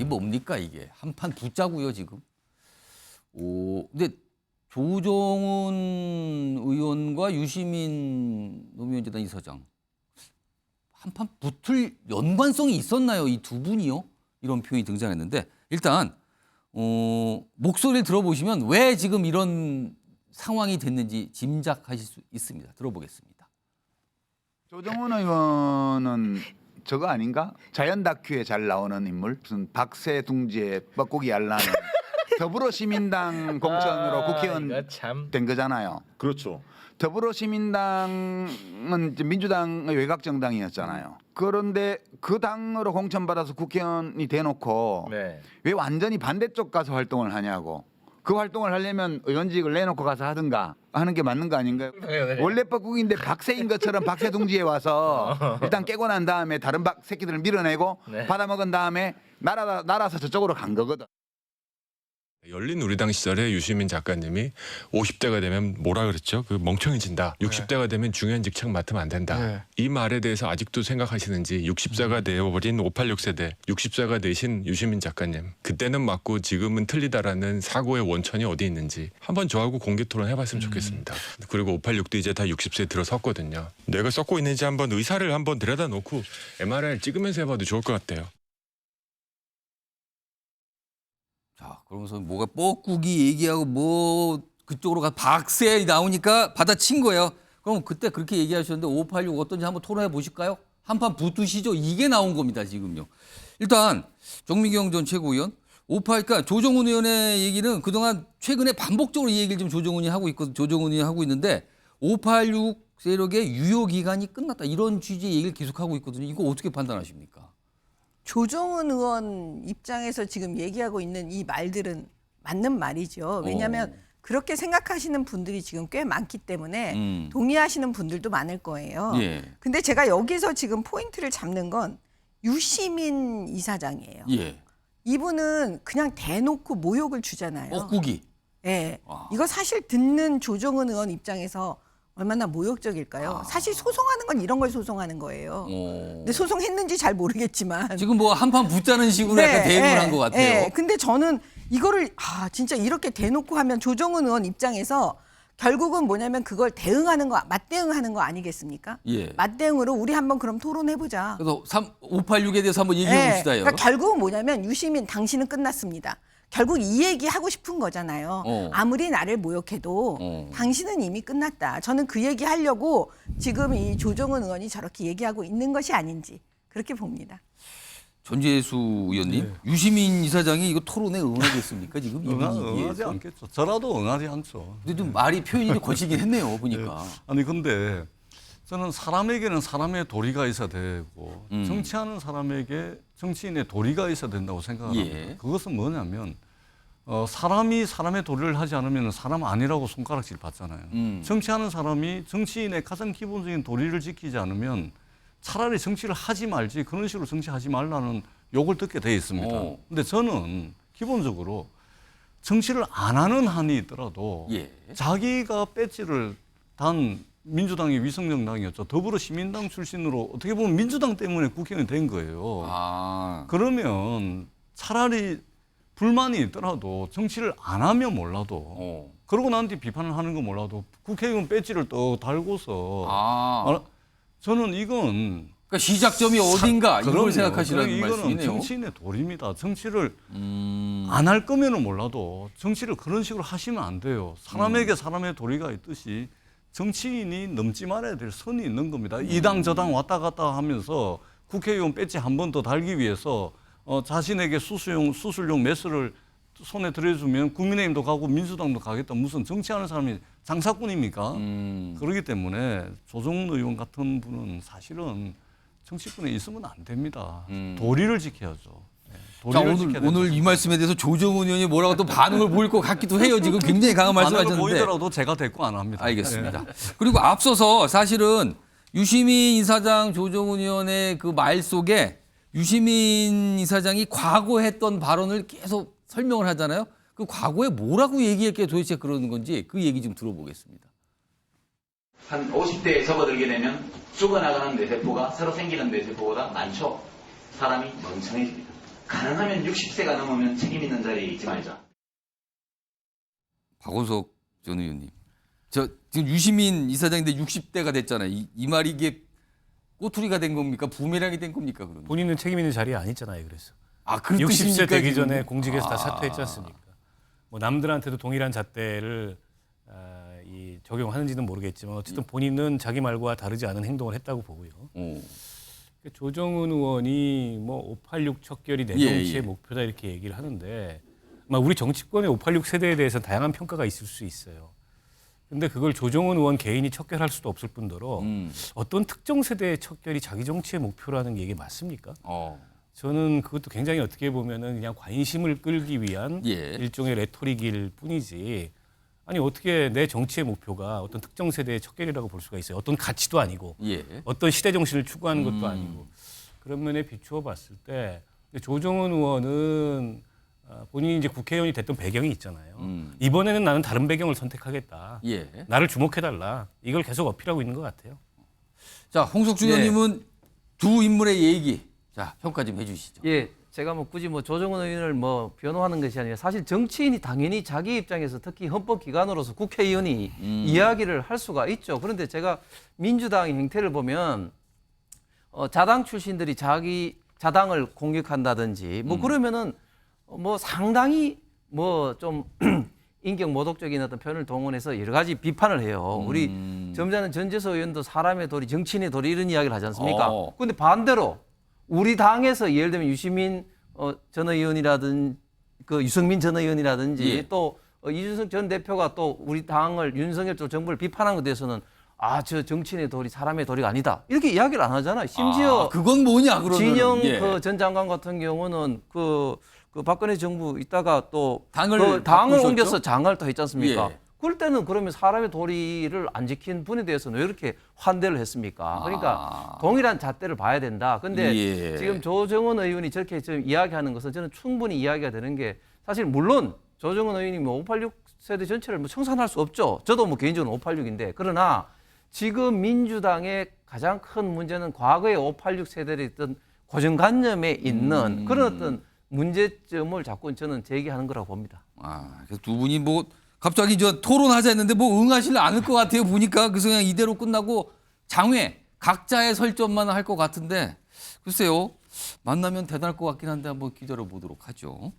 이게 뭡니까 이게 한판 붙자고요 지금. 근데 조정훈 의원과 유시민 노무현재단 이사장 한판 붙을 연관성이 있었나요? 이 두 분이요? 이런 표현이 등장했는데 일단 목소리를 들어보시면 왜 지금 이런 상황이 됐는지 짐작하실 수 있습니다. 들어보겠습니다. 조정훈 의원은 저거 아닌가? 자연 다큐에 잘 나오는 인물? 무슨 박새 둥지에 뻐꾸기 알라는 더불어시민당 공천으로 국회의원 이거 참. 된 거잖아요. 그렇죠. 더불어시민당은 이제 민주당의 외곽 정당이었잖아요. 그런데 그 당으로 공천받아서 국회의원이 돼놓고 네. 왜 완전히 반대쪽 가서 활동을 하냐고. 그 활동을 하려면 의원직을 내놓고 가서 하든가 하는 게 맞는 거 아닌가요? 네. 원래 뻐꾸기인데 박새인 것처럼 박새둥지에 와서 일단 깨고 난 다음에 다른 새끼들을 밀어내고 네. 받아먹은 다음에 날아서 저쪽으로 간 거거든. 열린우리당 시절에 유시민 작가님이 50대가 되면 뭐라 그랬죠? 그 멍청해진다. 60대가 되면 중요한 직책 맡으면 안 된다. 네. 이 말에 대해서 아직도 생각하시는지 60세가 되어버린 586세대 60세가 되신 유시민 작가님 그때는 맞고 지금은 틀리다라는 사고의 원천이 어디 있는지 한번 저하고 공개 토론 해봤으면 좋겠습니다. 그리고 586도 이제 다 60세에 들어섰거든요. 내가 썩고 있는지 한번 의사를 한번 들여다 놓고 MRI 찍으면서 해봐도 좋을 것 같아요. 자, 그러면서 뭐가 뻐꾸기 얘기하고 뭐 그쪽으로 가 박새 나오니까 받아친 거예요. 그럼 그때 그렇게 얘기하셨는데 586 어떤지 한번 토론해 보실까요? 한판 붙으시죠. 이게 나온 겁니다, 지금요. 일단 정미경 전 최고위원 588 조정훈 의원의 얘기는 그동안 최근에 반복적으로 이 얘기를 좀 조정훈이 하고 있거든. 조정훈이 하고 있는데 586 세력의 유효 기간이 끝났다. 이런 취지의 얘기를 계속하고 있거든요. 이거 어떻게 판단하십니까? 조정훈 의원 입장에서 지금 얘기하고 있는 이 말들은 맞는 말이죠. 왜냐하면 그렇게 생각하시는 분들이 지금 꽤 많기 때문에 동의하시는 분들도 많을 거예요. 예. 근데 제가 여기서 지금 포인트를 잡는 건 유시민 이사장이에요. 예. 이분은 그냥 대놓고 모욕을 주잖아요. 뻐꾸기. 예. 이거 사실 듣는 조정훈 의원 입장에서 얼마나 모욕적일까요? 사실 소송하는 건 이런 걸 소송하는 거예요. 근데 소송했는지 잘 모르겠지만 지금 뭐 한판 붙자는 식으로 약간 대응을 한 것 같아요. 네. 근데 저는 이거를 진짜 이렇게 대놓고 하면 조정훈 의원 입장에서 결국은 뭐냐면 그걸 대응하는 거, 맞대응하는 거 아니겠습니까? 예. 맞대응으로 우리 한번 그럼 토론해보자. 그래서 586에 대해서 한번 얘기해 봅시다. 그러니까 결국은 뭐냐면 유시민 당신은 끝났습니다. 결국 이 얘기 하고 싶은 거잖아요. 아무리 나를 모욕해도 당신은 이미 끝났다. 저는 그 얘기 하려고 지금 이 조정훈 의원이 저렇게 얘기하고 있는 것이 아닌지 그렇게 봅니다. 전재수 의원님, 유시민 이사장이 이거 토론에 응하겠습니까? 지금 응하지 않겠죠. 저라도 응하지 않죠. 근데 좀 말이 표현이 좀 거시긴 했네요. 보니까. 아니 근데 저는 사람에게는 사람의 도리가 있어야 되고 정치하는 사람에게 정치인의 도리가 있어야 된다고 생각합니다. 예. 그것은 뭐냐면 사람이 사람의 도리를 하지 않으면 사람 아니라고 손가락질 받잖아요. 정치하는 사람이 정치인의 가장 기본적인 도리를 지키지 않으면 차라리 정치를 하지 말지 그런 식으로 정치하지 말라는 욕을 듣게 돼 있습니다. 근데 저는 기본적으로 정치를 안 하는 한이 있더라도 예. 자기가 배지를 단 민주당이 위성정당이었죠. 더불어시민당 출신으로 어떻게 보면 민주당 때문에 국회의원이 된 거예요. 그러면 차라리 불만이 있더라도 정치를 안 하면 몰라도 그러고 난 뒤 비판을 하는 거 몰라도 국회의원 배지를 또 달고서 저는 이건 그러니까 시작점이 어딘가 이걸 생각하시라는 이거는 말씀이네요. 정치인의 도리입니다. 정치를 안 할 거면은 몰라도 정치를 그런 식으로 하시면 안 돼요. 사람에게 사람의 도리가 있듯이 정치인이 넘지 말아야 될 선이 있는 겁니다. 이 당 저 당 왔다 갔다 하면서 국회의원 배지 한 번 더 달기 위해서 자신에게 수술용 메스를 손에 들여주면 국민의힘도 가고 민주당도 가겠다. 무슨 정치하는 사람이 장사꾼입니까? 그렇기 때문에 조정훈 의원 같은 분은 사실은 정치권에 있으면 안 됩니다. 도리를 지켜야죠. 자, 오늘 이 말씀에 대해서 조정훈 의원이 뭐라고 또 반응을 보일 것 같기도 해요. 지금 굉장히 강한 말씀하셨는데. 보이더라도 제가 대꾸 안 합니다. 알겠습니다. 그리고 앞서서 사실은 유시민 이사장 조정훈 의원의 그 말 속에 유시민 이사장이 과거했던 발언을 계속 설명을 하잖아요. 그 과거에 뭐라고 얘기했기에 도대체 그러는 건지 그 얘기 좀 들어보겠습니다. 한 50대에 접어들게 되면 죽어나가는 뇌세포가 새로 생기는 뇌세포보다 많죠. 사람이 멍청해집니다. 가능하면 60세가 넘으면 책임 있는 자리에 있지 말자. 박원석 전 의원님. 저 지금 유시민 이사장인데 60대가 됐잖아요. 이 말이 이게 꼬투리가 된 겁니까? 부메랑이 된 겁니까? 그러면? 본인은 책임 있는 자리에 아니잖아요. 그래서 아, 그 60세 되기 지금? 전에 공직에서 다 아. 사퇴했지 않습니까? 뭐 남들한테도 동일한 잣대를 적용하는지는 모르겠지만 어쨌든 본인은 자기 말과 다르지 않은 행동을 했다고 보고요. 조정은 의원이 뭐 586 척결이 내 정치의 예. 목표다 이렇게 얘기를 하는데 아마 우리 정치권의 586 세대에 대해서 다양한 평가가 있을 수 있어요. 근데 그걸 조정은 의원 개인이 척결할 수도 없을 뿐더러 어떤 특정 세대의 척결이 자기 정치의 목표라는 게 이게 맞습니까? 저는 그것도 굉장히 어떻게 보면은 그냥 관심을 끌기 위한 예. 일종의 레토릭일 뿐이지. 아니 어떻게 내 정치의 목표가 어떤 특정 세대의 척결이라고 볼 수가 있어요. 어떤 가치도 아니고 예. 어떤 시대 정신을 추구하는 것도 아니고 그런 면에 비추어 봤을 때 조정은 의원은 본인이 이제 국회의원이 됐던 배경이 있잖아요. 이번에는 나는 다른 배경을 선택하겠다. 예. 나를 주목해달라. 이걸 계속 어필하고 있는 것 같아요. 자, 홍석준 예. 의원님은 두 인물의 얘기. 자, 평가 좀 해주시죠. 예, 제가 뭐 굳이 뭐 조정은 의원을 뭐 변호하는 것이 아니라 사실 정치인이 당연히 자기 입장에서 특히 헌법기관으로서 국회의원이 이야기를 할 수가 있죠. 그런데 제가 민주당의 행태를 보면 자당 출신들이 자기 자당을 공격한다든지 뭐 그러면은 뭐 상당히 뭐 좀 인격 모독적인 어떤 표현을 동원해서 여러 가지 비판을 해요. 우리 점잖은 전재서 의원도 사람의 도리, 정치인의 도리 이런 이야기를 하지 않습니까? 그런데 반대로 우리 당에서 예를 들면 유시민 전 의원이라든지 그 유승민 전 의원이라든지 예. 또 이준석 전 대표가 또 우리 당을 윤석열 쪽 정부를 비판한 것에 대해서는 저 정치인의 도리 사람의 도리가 아니다 이렇게 이야기를 안 하잖아요. 심지어 그건 뭐냐 그러면 진영 예. 그 전 장관 같은 경우는 그 박근혜 정부 있다가 또 당을 당을 바꾸셨죠? 옮겨서 장관을 또 했지 않습니까? 예. 그럴 때는 그러면 사람의 도리를 안 지킨 분에 대해서는 왜 이렇게 환대를 했습니까? 그러니까 동일한 잣대를 봐야 된다. 근데 예. 지금 조정은 의원이 저렇게 지금 이야기하는 것은 저는 충분히 이야기가 되는 게 사실 물론 조정은 의원이 뭐 586 세대 전체를 뭐 청산할 수 없죠. 저도 뭐 개인적으로 586인데 그러나 지금 민주당의 가장 큰 문제는 과거의 586 세대에 있던 고정관념에 있는 그런 어떤 문제점을 자꾸 저는 제기하는 거라고 봅니다. 그래서 두 분이 뭐 갑자기 저 토론하자 했는데 뭐 응하실 않을 것 같아요. 보니까 그래서 그냥 이대로 끝나고 장외 각자의 설전만 할 것 같은데 글쎄요. 만나면 대단할 것 같긴 한데 한번 기다려 보도록 하죠.